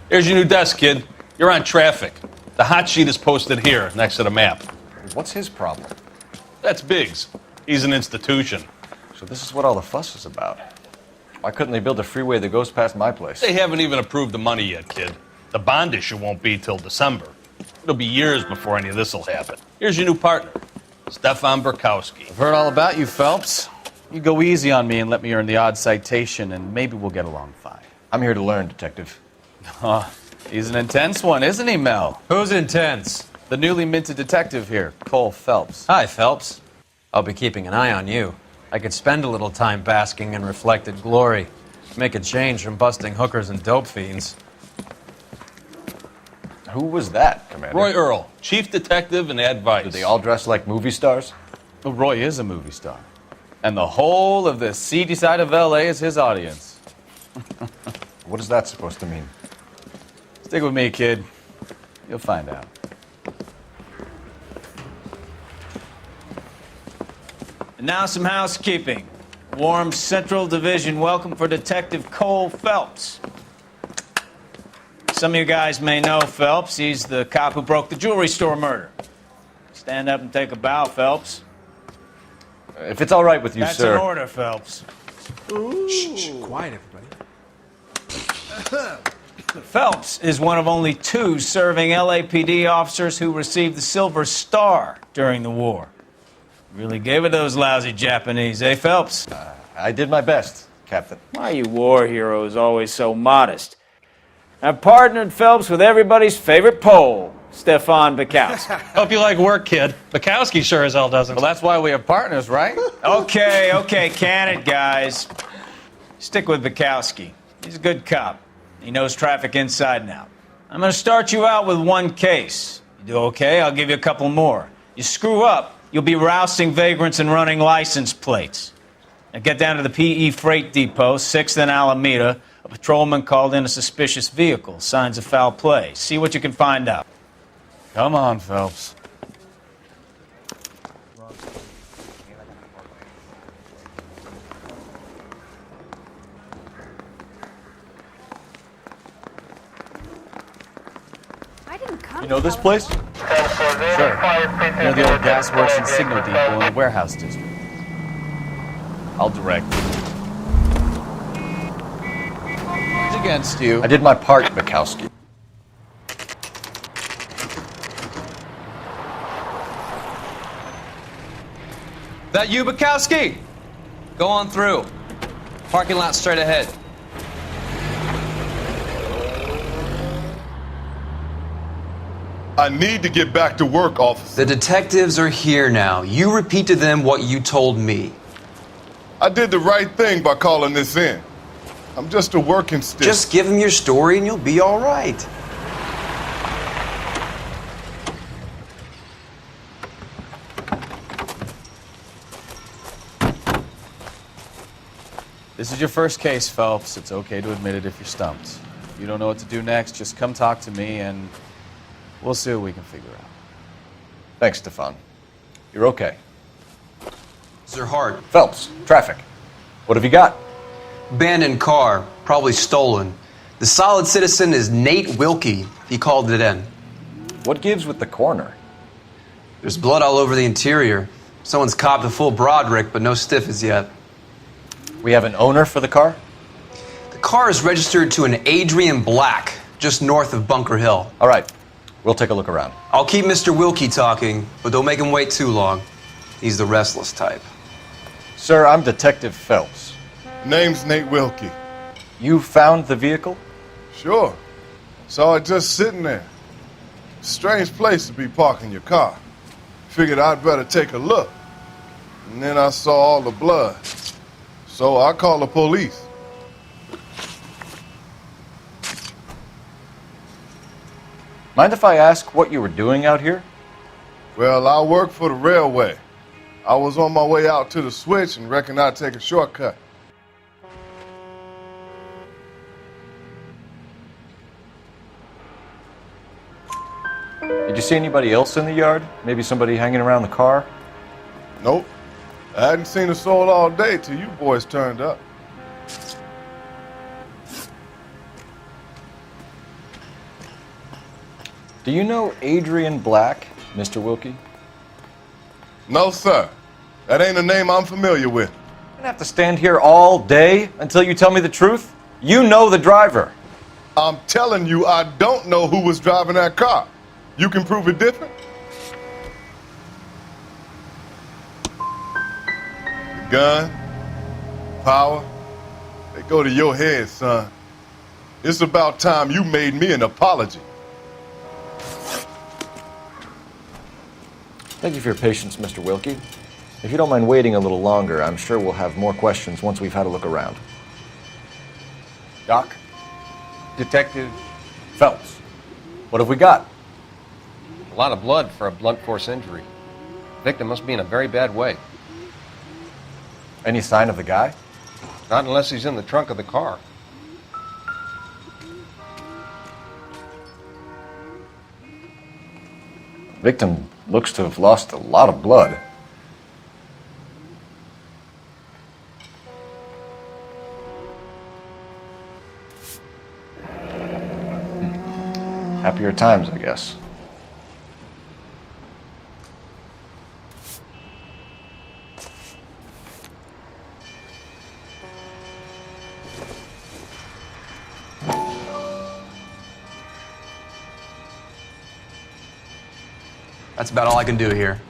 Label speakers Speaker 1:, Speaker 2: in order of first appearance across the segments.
Speaker 1: Here's your new desk, kid. You're on traffic. The hot sheet is posted here, next to the map.
Speaker 2: What's his problem?
Speaker 1: That's Biggs. He's an institution.
Speaker 2: So this is what all the fuss is about. Why couldn't they build a freeway that goes past my place?
Speaker 1: They haven't even approved the money yet, kid. The bond issue won't be till December. It'll be years before any of this will happen. Here's your new partner, Stefan Burkowski.
Speaker 3: I've heard all about you, Phelps. You go easy on me and let me earn the odd citation, and maybe we'll get along fine.
Speaker 2: I'm here to learn, Detective.
Speaker 3: Oh, he's an intense one, isn't he, Mel?
Speaker 4: Who's intense?
Speaker 3: The newly minted detective here, Cole Phelps.
Speaker 4: Hi, Phelps. I'll be keeping an eye on you. I could spend a little time basking in reflected glory. Make a change from busting hookers and dope fiends.
Speaker 2: Who was that, Commander?
Speaker 1: Roy Earl, chief detective and advice.
Speaker 2: Do they all dress like movie stars?
Speaker 3: Well, Roy is a movie star. And the whole of the seedy side of L.A. is his audience.
Speaker 2: What is that supposed to mean?
Speaker 3: Stick with me, kid. You'll find out.
Speaker 5: And now some housekeeping. Warm Central Division welcome for Detective Cole Phelps. Some of you guys may know Phelps. He's the cop who broke the jewelry store murder. Stand up and take a bow, Phelps.
Speaker 2: If it's all right with you,
Speaker 5: That's
Speaker 2: sir.
Speaker 5: an order, Phelps.
Speaker 4: Shh, quiet, everybody.
Speaker 5: Phelps is one of only 2 serving LAPD officers who received the Silver Star during the war. Really gave it those lousy Japanese, eh, Phelps?
Speaker 2: I did my best, Captain.
Speaker 5: Why are you war heroes always so modest? I've partnered Phelps with everybody's favorite Pole, Stefan Bukowski.
Speaker 6: Hope you like work, kid. Bukowski sure as hell doesn't.
Speaker 3: Well, that's why we have partners, right?
Speaker 5: Okay, can it, guys. Stick with Bukowski. He's a good cop. He knows traffic inside and out. I'm going to start you out with 1 case. You do okay, I'll give you a couple more. You screw up, you'll be rousting vagrants and running license plates. Now get down to the PE Freight Depot, 6th and Alameda. A patrolman called in a suspicious vehicle. Signs of foul play. See what you can find out.
Speaker 3: Come on, Phelps.
Speaker 2: You know this place?
Speaker 3: Sure. Near the old gas works and signal depot in the warehouse district. I'll direct. It's against you.
Speaker 2: I did my part, Bukowski.
Speaker 4: That you, Bukowski? Go on through. Parking lot straight ahead.
Speaker 7: I need to get back to work, officer.
Speaker 8: The detectives are here now. You repeat to them what you told me.
Speaker 7: I did the right thing by calling this in. I'm just a working stick.
Speaker 8: Just give them your story and you'll be all right.
Speaker 3: This is your first case, Phelps. It's okay to admit it if you're stumped. If you don't know what to do next, just come talk to me and we'll see what we can figure out.
Speaker 2: Thanks, Stefan. You're okay.
Speaker 8: They're hard.
Speaker 2: Phelps, traffic. What have you got?
Speaker 8: Abandoned car, probably stolen. The solid citizen is Nate Wilkie. He called it in.
Speaker 2: What gives with the coroner?
Speaker 8: There's blood all over the interior. Someone's copped a full Broderick, but no stiff as yet.
Speaker 2: We have an owner for the car?
Speaker 8: The car is registered to an Adrian Black, just north of Bunker Hill.
Speaker 2: All right. We'll take a look around.
Speaker 8: I'll keep Mr. Wilkie talking, but don't make him wait too long. He's the restless type.
Speaker 2: Sir, I'm Detective Phelps.
Speaker 7: Name's Nate Wilkie.
Speaker 2: You found the vehicle?
Speaker 7: Sure. Saw it just sitting there. Strange place to be parking your car. Figured I'd better take a look. And then I saw all the blood. So I called the police.
Speaker 2: Mind if I ask what you were doing out here?
Speaker 7: Well, I work for the railway. I was on my way out to the switch and reckoned I'd take a shortcut.
Speaker 2: Did you see anybody else in the yard? Maybe somebody hanging around the car?
Speaker 7: Nope. I hadn't seen a soul all day till you boys turned up.
Speaker 2: Do you know Adrian Black, Mr. Wilkie?
Speaker 7: No, sir. That ain't a name I'm familiar with.
Speaker 2: I'm gonna have to stand here all day until you tell me the truth? You know the driver.
Speaker 7: I'm telling you, I don't know who was driving that car. You can prove it different? The gun, power, they go to your head, son. It's about time you made me an apology.
Speaker 2: Thank you for your patience, Mr. Wilkie. If you don't mind waiting a little longer, I'm sure we'll have more questions once we've had a look around. Doc? Detective Phelps, what have we got?
Speaker 9: A lot of blood for a blunt force injury. The victim must be in a very bad way.
Speaker 2: Any sign of the guy?
Speaker 9: Not unless he's in the trunk of the car.
Speaker 2: Victim looks to have lost a lot of blood. Happier times, I guess.
Speaker 8: That's about all I can do here.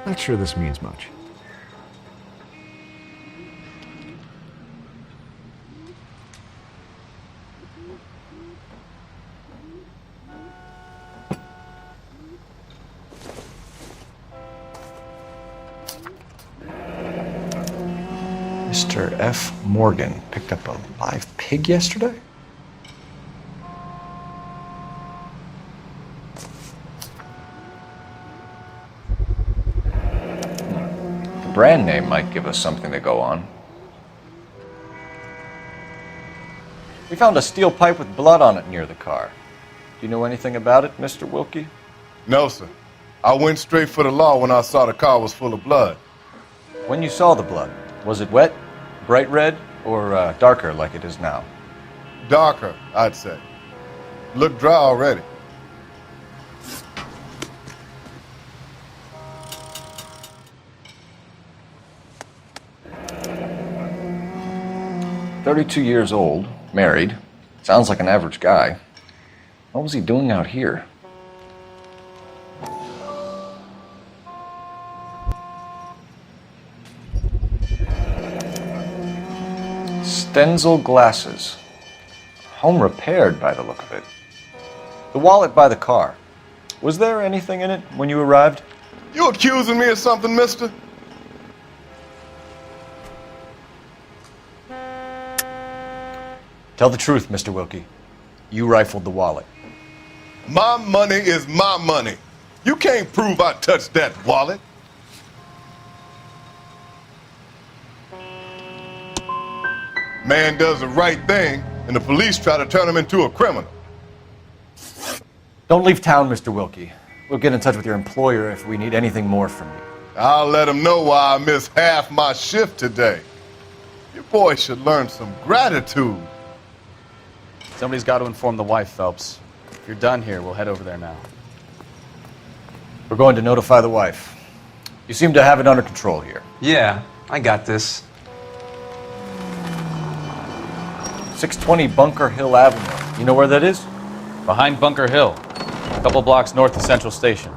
Speaker 10: Not sure this means much.
Speaker 2: Mr. F. Morgan picked up a live pig yesterday? The brand name might give us something to go on. We found a steel pipe with blood on it near the car. Do you know anything about it, Mr. Wilkie?
Speaker 7: No, sir. I went straight for the law when I saw the car was full of blood.
Speaker 2: When you saw the blood, was it wet, bright red, or darker like it is now?
Speaker 7: Darker, I'd say. Looked dry already.
Speaker 2: "32 years old, married. Sounds like an average guy. What was he doing out here?" Stenzel glasses. Home repaired by the look of it. The wallet by the car. Was there anything in it when you arrived?
Speaker 7: You accusing me of something, mister?
Speaker 2: Tell the truth, Mr. Wilkie. You rifled the wallet.
Speaker 7: My money is my money. You can't prove I touched that wallet. Man does the right thing, and the police try to turn him into a criminal.
Speaker 2: Don't leave town, Mr. Wilkie. We'll get in touch with your employer if we need anything more from you.
Speaker 7: I'll let him know why I missed half my shift today. Your boy should learn some gratitude.
Speaker 3: Somebody's got to inform the wife, Phelps. If you're done here, we'll head over there now.
Speaker 2: We're going to notify the wife. You seem to have it under control here.
Speaker 8: Yeah, I got this.
Speaker 2: 620 Bunker Hill Avenue. You know where that is?
Speaker 3: Behind Bunker Hill, a couple blocks north of Central Station.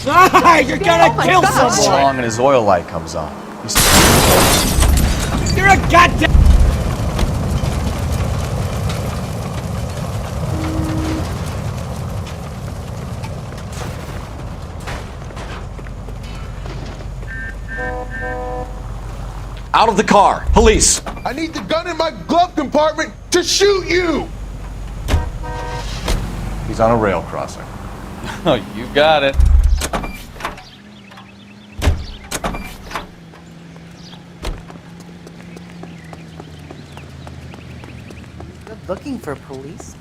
Speaker 5: You're gonna kill someone!
Speaker 3: Along and his oil light comes on.
Speaker 5: You're a goddamn...
Speaker 2: Out of the car! Police!
Speaker 7: I need the gun in my glove compartment to shoot you!
Speaker 2: He's on a rail crossing.
Speaker 3: Oh, you got it.
Speaker 11: Good looking for police.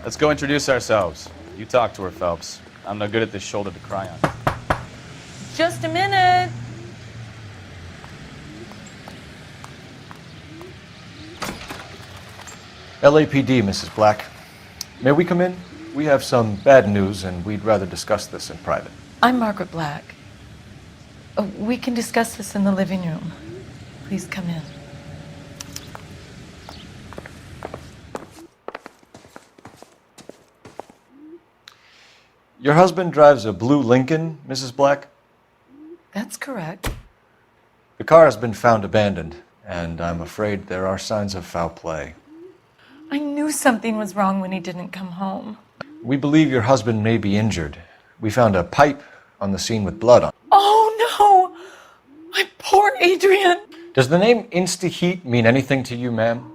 Speaker 3: Let's go introduce ourselves. You talk to her, Phelps. I'm no good at this shoulder to cry on.
Speaker 10: Just a minute.
Speaker 2: LAPD, Mrs. Black. May we come in? We have some bad news, and we'd rather discuss this in private.
Speaker 10: I'm Margaret Black. We can discuss this in the living room. Please come in.
Speaker 2: Your husband drives a blue Lincoln, Mrs. Black?
Speaker 10: That's correct.
Speaker 2: The car has been found abandoned, and I'm afraid there are signs of foul play.
Speaker 10: I knew something was wrong when he didn't come home.
Speaker 2: We believe your husband may be injured. We found a pipe on the scene with blood on it.
Speaker 10: Oh no! My poor Adrian!
Speaker 2: Does the name Insta-Heat mean anything to you, ma'am?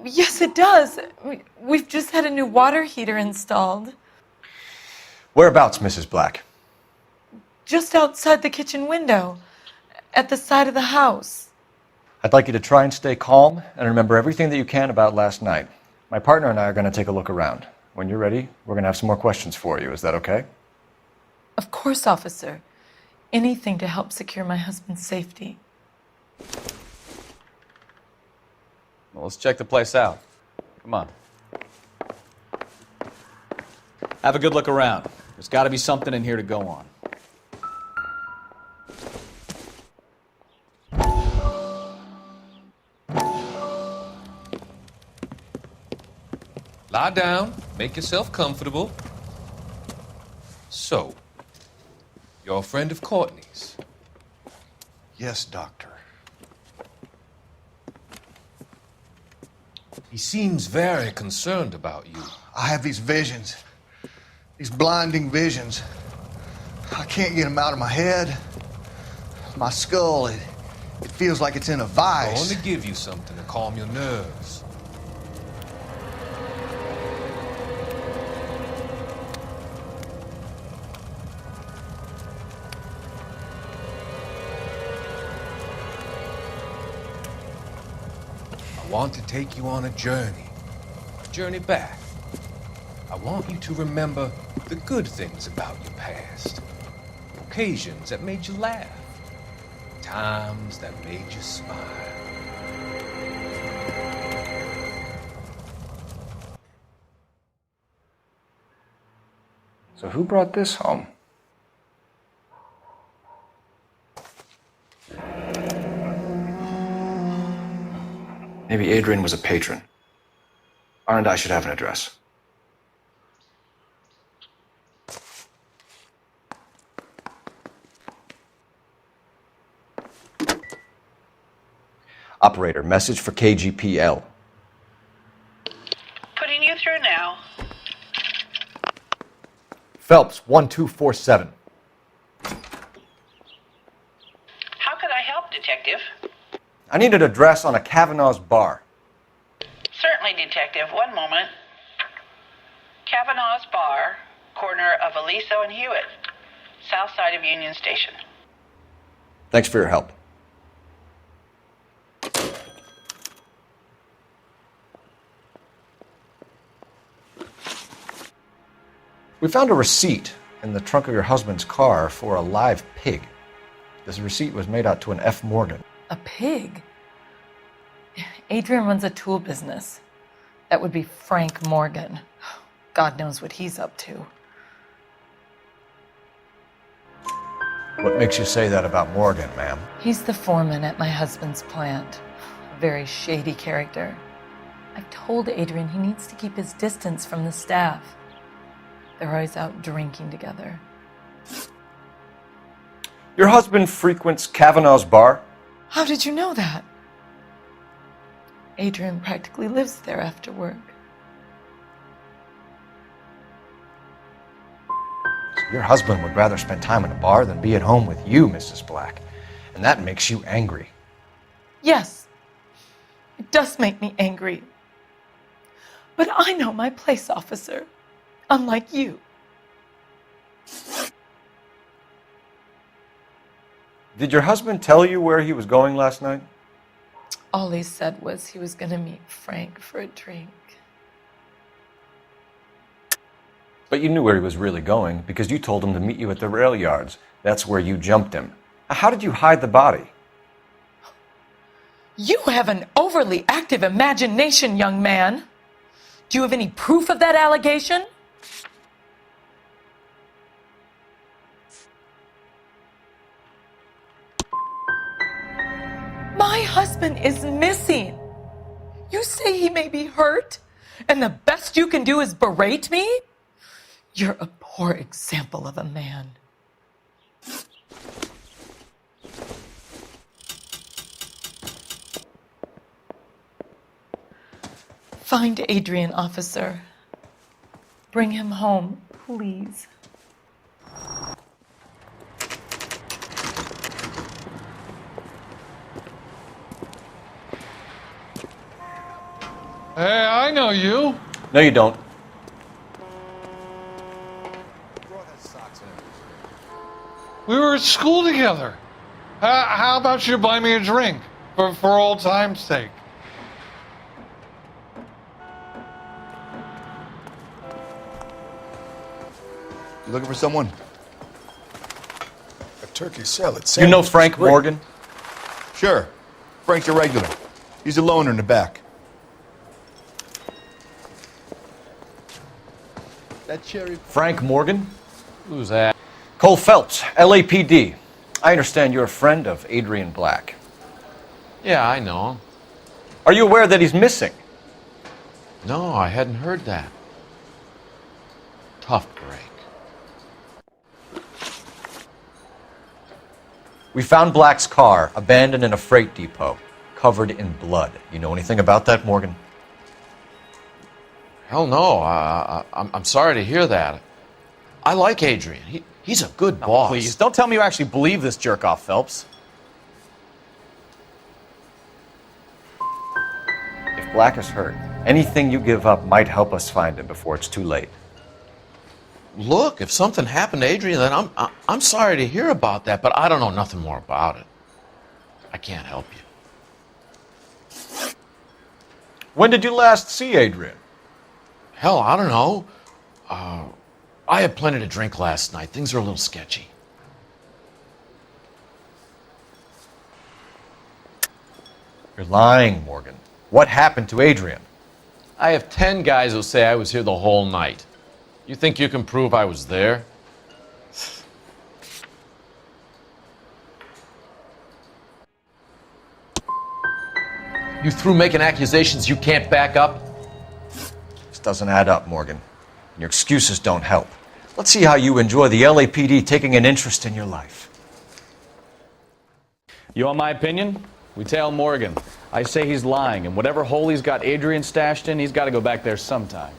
Speaker 10: Yes, it does. We've just had a new water heater installed.
Speaker 2: Whereabouts, Mrs. Black?
Speaker 10: Just outside the kitchen window, at the side of the house.
Speaker 2: I'd like you to try and stay calm and remember everything that you can about last night. My partner and I are going to take a look around. When you're ready, we're going to have some more questions for you. Is that okay?
Speaker 10: Of course, officer. Anything to help secure my husband's safety.
Speaker 3: Well, let's check the place out. Come on. Have a good look around. There's got to be something in here to go on.
Speaker 12: Lie down, make yourself comfortable. So, you're a friend of Courtney's?
Speaker 13: Yes, Doctor.
Speaker 12: He seems very concerned about you.
Speaker 13: I have these visions, these blinding visions. I can't get them out of my head. My skull, it feels like it's in a
Speaker 12: I
Speaker 13: vice.
Speaker 12: want to give you something to calm your nerves. I want to take you on a journey back. I want you to remember the good things about your past, occasions that made you laugh, times that made you smile.
Speaker 2: So who brought this home? Maybe Adrian was a patron. R&I should have an address. Operator, message for KGPL.
Speaker 14: Putting you through now.
Speaker 2: Phelps, 1247.
Speaker 14: How could I help, Detective?
Speaker 2: I need an address on a Kavanaugh's bar.
Speaker 14: Certainly, Detective. One moment. Kavanaugh's Bar, corner of Aliso and Hewitt, south side of Union Station.
Speaker 2: Thanks for your help. We found a receipt in the trunk of your husband's car for a live pig. This receipt was made out to an F. Morgan.
Speaker 10: A pig? Adrian runs a tool business. That would be Frank Morgan. God knows what he's up to.
Speaker 2: What makes you say that about Morgan, ma'am?
Speaker 10: He's the foreman at my husband's plant. A very shady character. I've told Adrian he needs to keep his distance from the staff. They're always out drinking together.
Speaker 2: Your husband frequents Kavanaugh's bar?
Speaker 10: How did you know that? Adrian practically lives there after work.
Speaker 2: Your husband would rather spend time in a bar than be at home with you, Mrs. Black. And that makes you angry.
Speaker 10: Yes, it does make me angry. But I know my place, officer, unlike you.
Speaker 2: Did your husband tell you where he was going last night?
Speaker 10: All he said was he was going to meet Frank for a drink.
Speaker 2: But you knew where he was really going because you told him to meet you at the rail yards. That's where you jumped him. How did you hide the body?
Speaker 10: You have an overly active imagination, young man. Do you have any proof of that allegation? My husband is missing. You say he may be hurt, and the best you can do is berate me? You're a poor example of a man. Find Adrian, officer. Bring him home, please.
Speaker 15: Hey, I know you.
Speaker 2: No, you don't.
Speaker 15: We were at school together. How about you buy me a drink for old time's sake?
Speaker 13: You looking for someone?
Speaker 7: A turkey salad
Speaker 2: You
Speaker 7: sandwich.
Speaker 2: know Frank
Speaker 7: Great.
Speaker 2: Morgan?
Speaker 13: Sure. Frank's a regular. He's a loner in the back. That cherry.
Speaker 2: Frank Morgan?
Speaker 4: Who's that?
Speaker 2: Cole Phelps, LAPD. I understand you're a friend of Adrian Black.
Speaker 4: Yeah, I know him.
Speaker 2: Are you aware that he's missing?
Speaker 4: No, I hadn't heard that. Tough break.
Speaker 2: We found Black's car abandoned in a freight depot, covered in blood. You know anything about that, Morgan?
Speaker 4: Hell no. I'm sorry to hear that. I like Adrian. He's a good boss.
Speaker 3: Please, don't tell me you actually believe this jerk-off, Phelps.
Speaker 2: If Black is hurt, anything you give up might help us find him before it's too late.
Speaker 4: Look, if something happened to Adrian, then I'm sorry to hear about that, but I don't know nothing more about it. I can't help you.
Speaker 2: When did you last see Adrian?
Speaker 4: Hell, I don't know. I had plenty to drink last night. Things are a little sketchy.
Speaker 2: You're lying, Morgan. What happened to Adrian?
Speaker 4: I have 10 guys who say I was here the whole night. You think you can prove I was there? You through making accusations you can't back up?
Speaker 2: This doesn't add up, Morgan. Your excuses don't help. Let's see how you enjoy the LAPD taking an interest in your life.
Speaker 3: You want my opinion? We tail Morgan. I say he's lying, and whatever hole he's got Adrian stashed in, he's got to go back there sometime.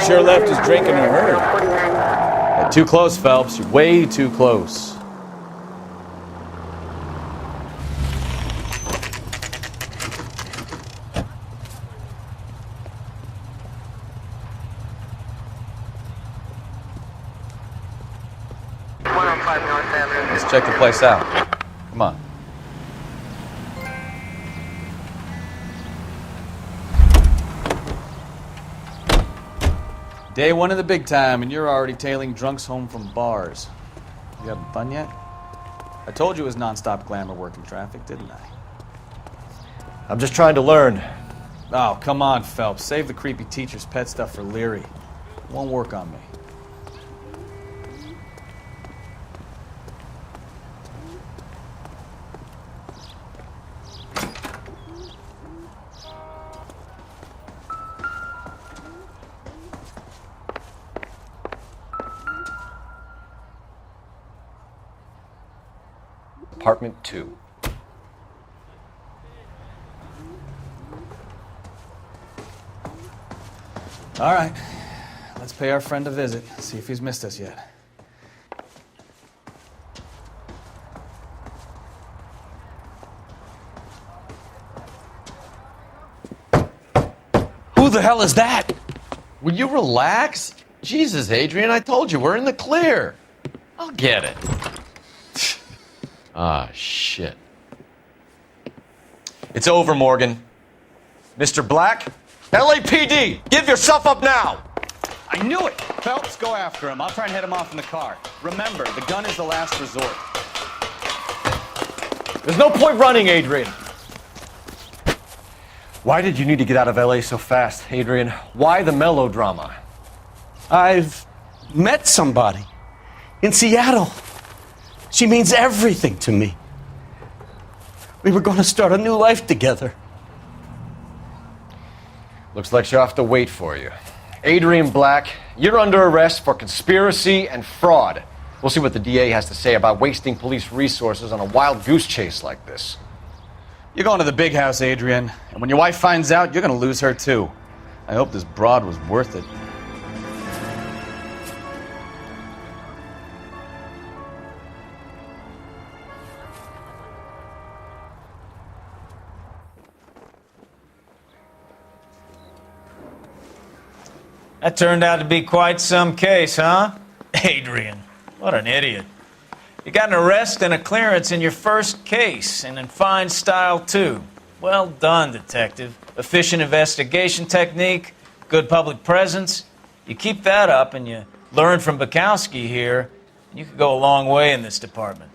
Speaker 3: Sure left his drink in a hurry. Too close, Phelps. You're way too close. Let's check the place out. Come on. Day one of the big time, and you're already tailing drunks home from bars. You having fun yet? I told you it was non-stop glamour working traffic, didn't I?
Speaker 2: I'm just trying to learn.
Speaker 3: Oh, come on, Phelps. Save the creepy teacher's pet stuff for Leary. It won't work on me.
Speaker 2: Apartment 2.
Speaker 3: All right. Let's pay our friend a visit. See if he's missed us yet.
Speaker 4: the hell is that? Will you relax? Jesus, Adrian, I told you, we're in the clear. I'll get it. Ah, shit.
Speaker 2: It's over, Morgan. Mr. Black, LAPD, give yourself up now!
Speaker 16: I knew it! Phelps, go after him. I'll try and head him off in the car. Remember, the gun is the last resort.
Speaker 2: There's no point running, Adrian. Why did you need to get out of LA so fast, Adrian? Why the melodrama?
Speaker 16: I've met somebody in Seattle. She means everything to me. We were going to start a new life together.
Speaker 2: Looks like she'll have to wait for you. Adrian Black, you're under arrest for conspiracy and fraud. We'll see what the DA has to say about wasting police resources on a wild goose chase like this.
Speaker 3: You're going to the big house, Adrian. And when your wife finds out, you're going to lose her too. I hope this broad was worth it.
Speaker 5: That turned out to be quite some case, huh? Adrian, what an idiot. You got an arrest and a clearance in your first case, and in fine style, too. Well done, detective. Efficient investigation technique, good public presence. You keep that up and you learn from Bukowski here, and you could go a long way in this department.